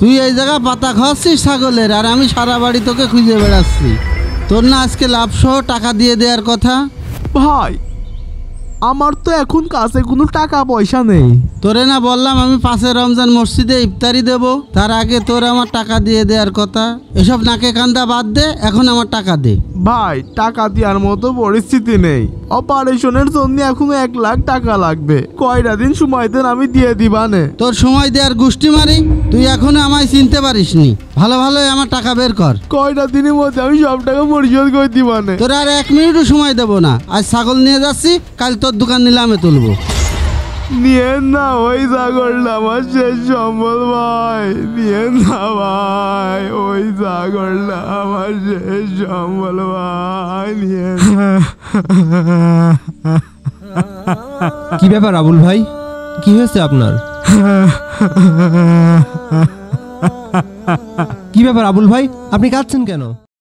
তুই এই জায়গা পাতা খাওয়াচ্ছিস ছাগলের, আর আমি সারা বাড়ি তোকে খুঁজে বেড়াচ্ছি। তোর না আজকে লাভ সহ টাকা দিয়ে দেওয়ার কথা। ভাই আমার তো এখন কাছে কোনো টাকা পয়সা নেই। তোরে না বললাম আমি 5 রমজান মসজিদে ইফতারি দেব, তার আগে তোর আমার টাকা দিয়ে দেওয়ার কথা। এসব নাকে কান্দা বাদ দে, এখন আমার টাকা দে। ভাই টাকা দেওয়ার মতো পরিস্থিতি নেই, অপারেশনের জন্য এখন 1 লাখ টাকা লাগবে। কয়টা দিন সময় দেন, আমি দিয়ে দিবানে। তোর সময় দেওয়ার গুষ্টি মারি, তুই এখনো আমায় চিনতে পারিসনি। ভালো ভালো আমার টাকা বের কর। কয়টা দিনের মধ্যে আমি সব টাকা পরিশোধ করে দিবানে। তোর আর 1 মিনিটও সময় দেবো না। আজ ছাগল নিয়ে যাচ্ছি, কাল তোর দোকান নিলামে তুলবো। নিয়ে না ওই ছাগলটা আমার শেষ সম্বল ভাই, নিয়ে না ভাই ওই ছাগলটা আমার শেষ সম্বল ভাই, নিয়ে কি ব্যাপার আবুল ভাই, কি হয়েছে আপনার? কি ব্যাপার আবুল ভাই, আপনি কাঁদছেন কেন?